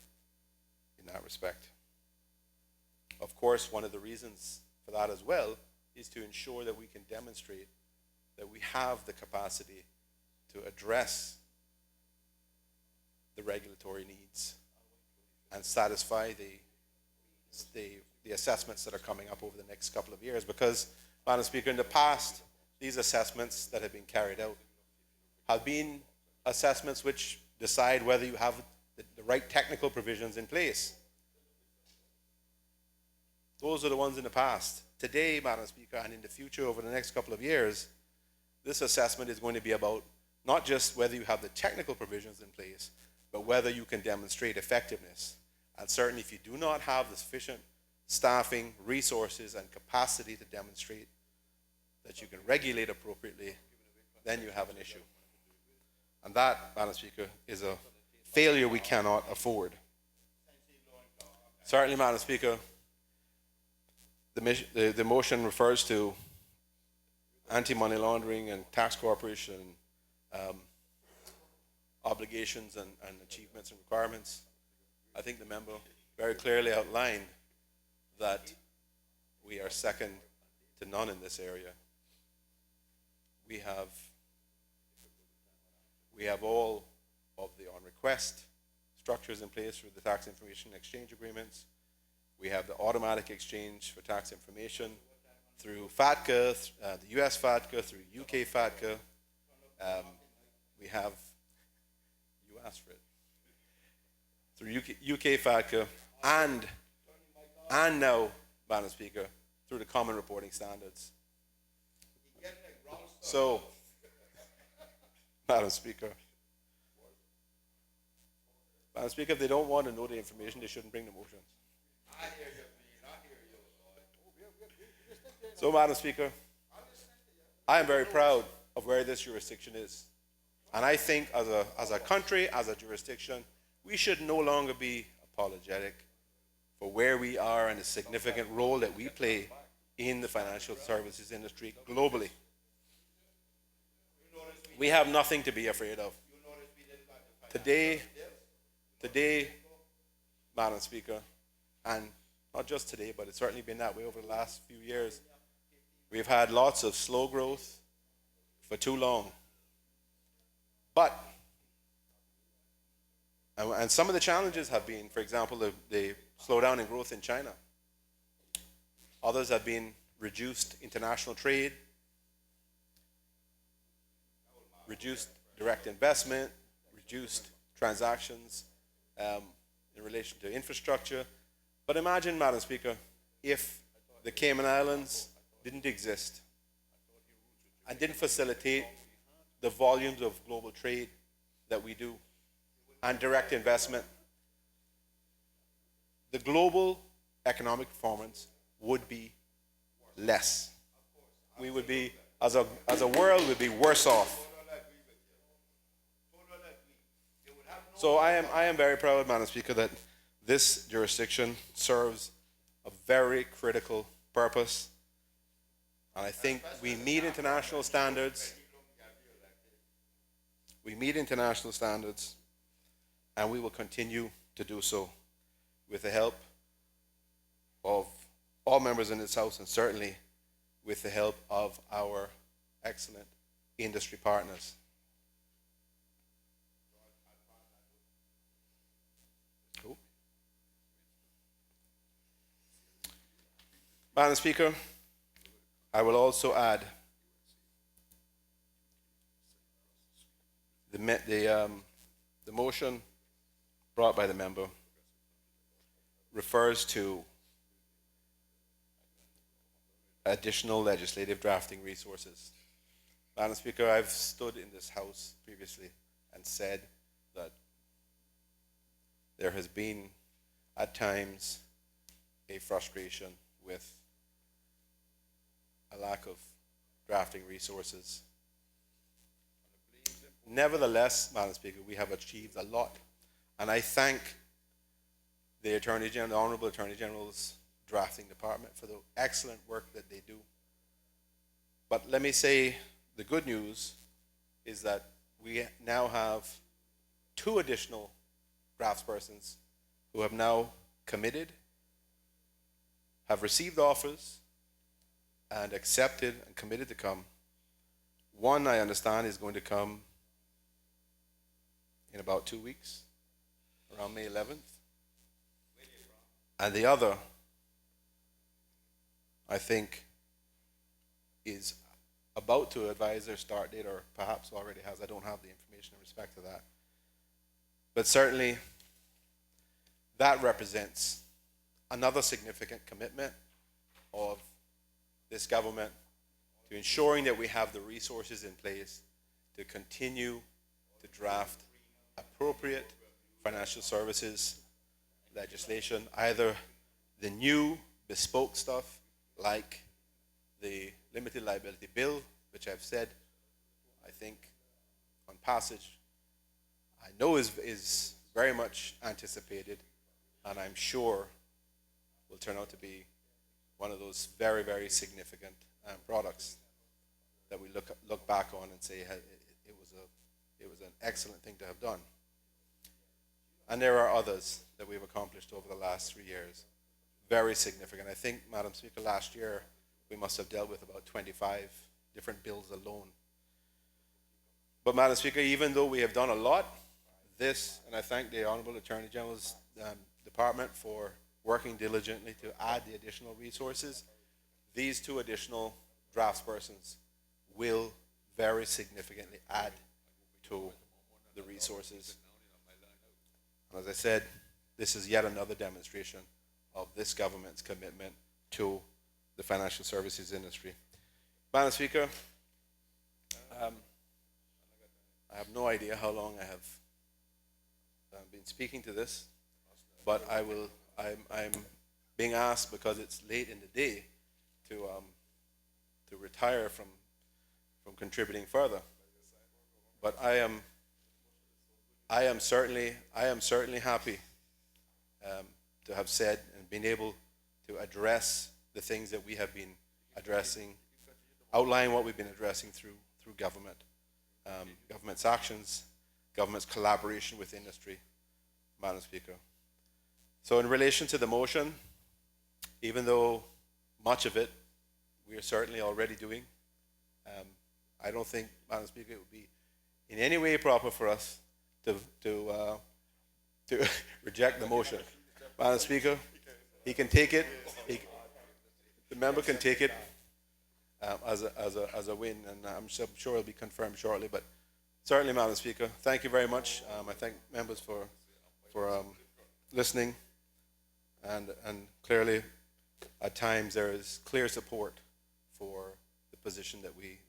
in that respect. Of course, one of the reasons for that as well is to ensure that we can demonstrate that we have the capacity to address the regulatory needs and satisfy the assessments that are coming up over the next couple of years. Because, Madam Speaker, in the past, these assessments that have been carried out have been assessments which decide whether you have the right technical provisions in place. Those are the ones in the past. Today, Madam Speaker, and in the future over the next couple of years, this assessment is going to be about not just whether you have the technical provisions in place, but whether you can demonstrate effectiveness. And certainly if you do not have the sufficient staffing, resources, and capacity to demonstrate that you can regulate appropriately, then you have an issue. And that, Madam Speaker, is a failure we cannot afford. Certainly, Madam Speaker, the motion refers to anti-money laundering and tax cooperation obligations and achievements and requirements. I think the member very clearly outlined that we are second to none in this area. We have all of the on-request structures in place through the tax information exchange agreements. We have the automatic exchange for tax information through FATCA, the US FATCA, through UK FATCA. We have, you asked for it, through UK FATCA, and now, Madam Speaker, through the common reporting standards. So, Madam Speaker, if they don't want to know the information, they shouldn't bring the motions. So, Madam Speaker, I am very proud of where this jurisdiction is. And I think as a country, as a jurisdiction, we should no longer be apologetic for where we are and the significant role that we play in the financial services industry globally. We have nothing to be afraid of. Today, Madam Speaker, and not just today, but it's certainly been that way over the last few years, we've had lots of slow growth for too long. But, and some of the challenges have been, for example, the slowdown in growth in China. Others have been reduced international trade, reduced direct investment, reduced transactions in relation to infrastructure. But imagine, Madam Speaker, if the Cayman Islands didn't exist and didn't facilitate the volumes of global trade that we do and direct investment, the global economic performance would be less. We would be, as a world, would be worse off. So I am very proud, Madam Speaker, that this jurisdiction serves a very critical purpose. And I think we meet international standards. We meet international standards, and we will continue to do so with the help of all members in this House, and certainly with the help of our excellent industry partners. Madam Speaker, I will also add the motion brought by the member refers to additional legislative drafting resources. Madam Speaker, I've stood in this House previously and said that there has been, at times, a frustration with a lack of drafting resources. Nevertheless, Madam Speaker, we have achieved a lot, and I thank the Attorney General, the Honourable Attorney General's drafting department for the excellent work that they do. But let me say, the good news is that we now have 2 additional draftspersons who have now committed, have received offers, and accepted and committed to come. One, I understand, is going to come in about 2 weeks, around May 11th. And the other, I think, is about to advise their start date, or perhaps already has. I don't have the information in respect to that. But certainly, that represents another significant commitment of this government to ensuring that we have the resources in place to continue to draft appropriate financial services legislation, either the new bespoke stuff like the limited liability bill, which I've said, I think, on passage, I know is very much anticipated, and I'm sure will turn out to be one of those very, very significant products that we look back on and say it was an excellent thing to have done. And there are others that we've accomplished over the last 3 years, very significant. I think, Madam Speaker, last year we must have dealt with about 25 different bills alone. But, Madam Speaker, even though we have done a lot, and I thank the Honourable Attorney General's department for working diligently to add the additional resources, these 2 additional draftspersons will very significantly add to the resources. And as I said, this is yet another demonstration of this government's commitment to the financial services industry. Madam Speaker, I have no idea how long I have been speaking to this, but I'm being asked, because it's late in the day, to retire from contributing further. But I am certainly happy to have said and been able to address the things that we have been addressing, outline what we've been addressing through government, government's actions, government's collaboration with industry, Madam Speaker. So in relation to the motion, even though much of it we are certainly already doing, I don't think, Madam Speaker, it would be in any way proper for us to reject the motion. Madam Speaker, he can take it. The member can take it as a win, and I'm sure it'll be confirmed shortly. But certainly, Madam Speaker, thank you very much. I thank members for listening, and clearly, at times there is clear support for the position that we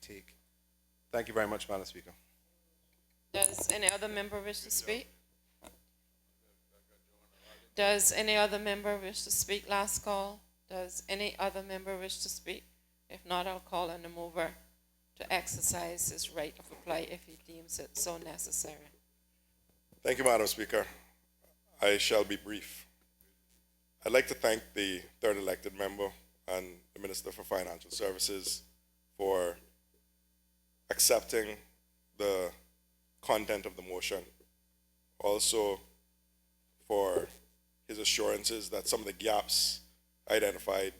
take. Thank you very much, Madam Speaker. Does any other member wish to speak? Does any other member wish to speak? Last call. Does any other member wish to speak? If not, I'll call on the mover to exercise his right of reply if he deems it so necessary. Thank you, Madam Speaker. I shall be brief. I'd like to thank the third elected member and the Minister for Financial Services for accepting the content of the motion. Also for his assurances that some of the gaps identified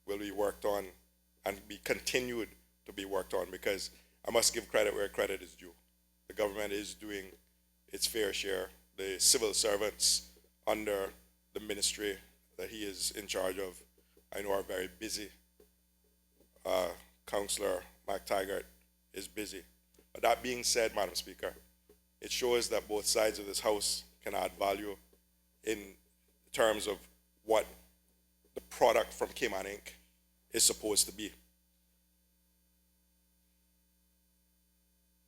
will be worked on and be continued to be worked on, because I must give credit where credit is due. The government is doing its fair share. The civil servants under the ministry that he is in charge of I know are very busy. Councillor McTaggart is busy. But that being said, Madam Speaker, it shows that both sides of this House can add value in terms of what the product from Cayman Inc. is supposed to be.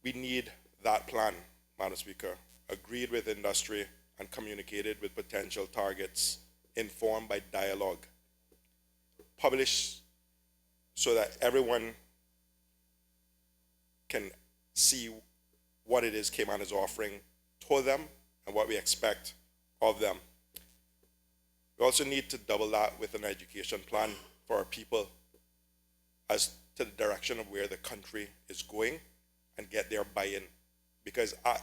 We need that plan, Madam Speaker, agreed with industry and communicated with potential targets, informed by dialogue, published so that everyone can see what it is Cayman is offering to them and what we expect of them. We also need to double that with an education plan for our people as to the direction of where the country is going and get their buy-in. Because at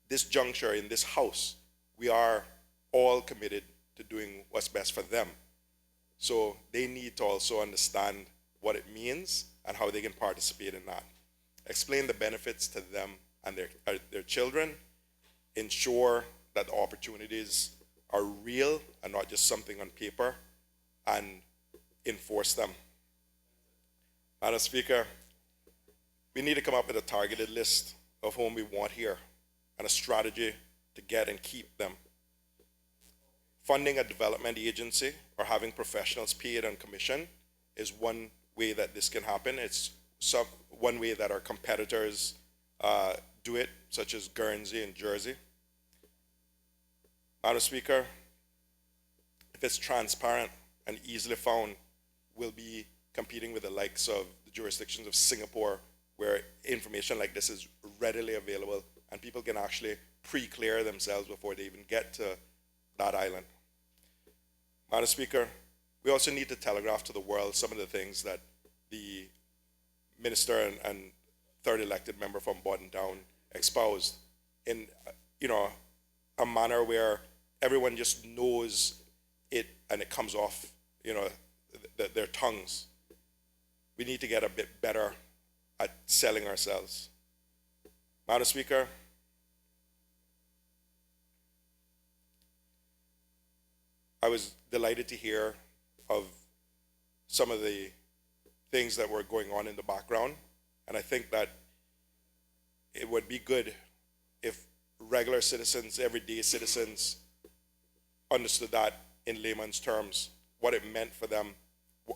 this juncture in this House, we are all committed to doing what's best for them. So they need to also understand what it means and how they can participate in that. Explain the benefits to them and their children. Ensure that the opportunities are real and not just something on paper, and enforce them. Madam Speaker, we need to come up with a targeted list of whom we want here and a strategy to get and keep them. Funding a development agency or having professionals paid on commission is one way that this can happen. It's one way that our competitors do it, such as Guernsey and Jersey. Madam Speaker, if it's transparent and easily found, we'll be competing with the likes of the jurisdictions of Singapore, where information like this is readily available and people can actually pre-clear themselves before they even get to that island. Madam Speaker, we also need to telegraph to the world some of the things that the minister and third elected member from Bordentown espoused in, a manner where everyone just knows it and it comes off, their tongues. We need to get a bit better at selling ourselves. Madam Speaker, I was delighted to hear of some of the things that were going on in the background, and I think that it would be good if regular citizens, everyday citizens, understood that in layman's terms, what it meant for them,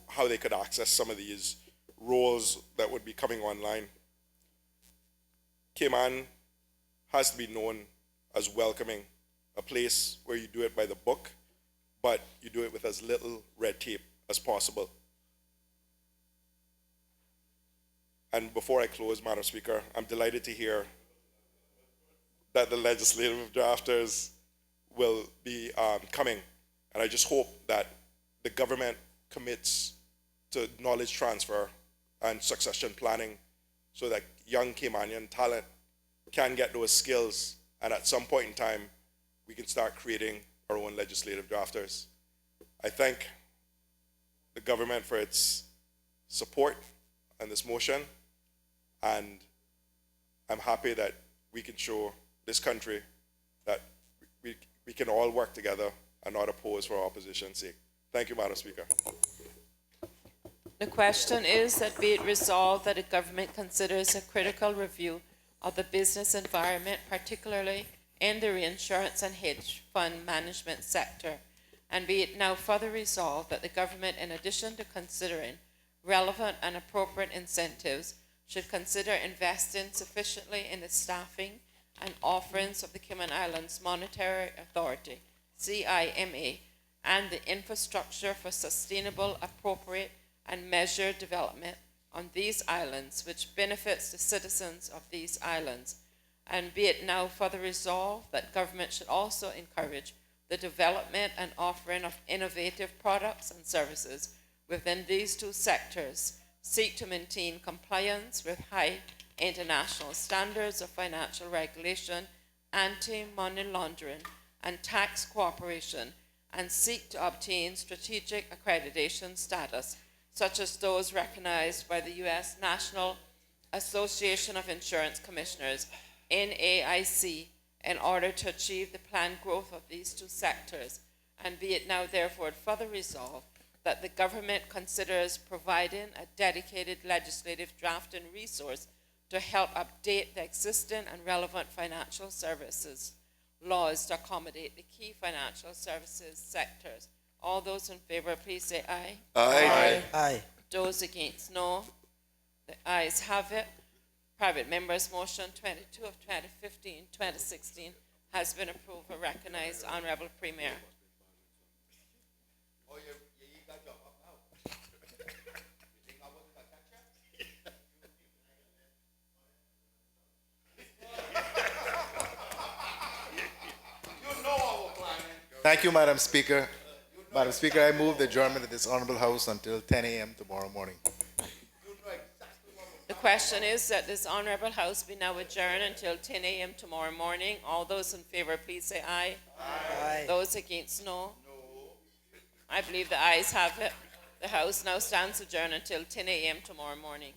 how they could access some of these roles that would be coming online. Cayman has to be known as welcoming, a place where you do it by the book, but you do it with as little red tape as possible. And before I close, Madam Speaker, I'm delighted to hear that the legislative drafters will be coming. And I just hope that the government commits to knowledge transfer and succession planning so that young Caymanian talent can get those skills, and at some point in time, we can start creating our own legislative drafters. I thank the government for its support on this motion, and I'm happy that we can show this country that we can all work together and not oppose for opposition's sake. Thank you, Madam Speaker. The question is that be it resolved that the government considers a critical review of the business environment, particularly in the reinsurance and hedge fund management sector, and be it now further resolved that the government, in addition to considering relevant and appropriate incentives, should consider investing sufficiently in the staffing and offerings of the Cayman Islands Monetary Authority, CIMA, and the infrastructure for sustainable, appropriate, and measured development on these islands, which benefits the citizens of these islands. And be it now further resolved that government should also encourage the development and offering of innovative products and services within these two sectors, seek to maintain compliance with high international standards of financial regulation, anti-money laundering, and tax cooperation, and seek to obtain strategic accreditation status, such as those recognized by the U.S. National Association of Insurance Commissioners, NAIC, in order to achieve the planned growth of these two sectors. And be it now therefore further resolved that the government considers providing a dedicated legislative drafting resource to help update the existing and relevant financial services laws to accommodate the key financial services sectors. All those in favor, please say aye. Aye. Aye. Those against, no. The ayes have it. Private members' motion 22 of 2015-2016 has been approved and recognized. Honorable Premier. Thank you, Madam Speaker. Madam Speaker, I move the adjournment of this honorable House until 10 a.m. tomorrow morning. The question is that this honorable House be now adjourned until 10 a.m. tomorrow morning. All those in favor, please say aye. Aye. Those against, no. I believe the ayes have it. The House now stands adjourned until 10 a.m. tomorrow morning.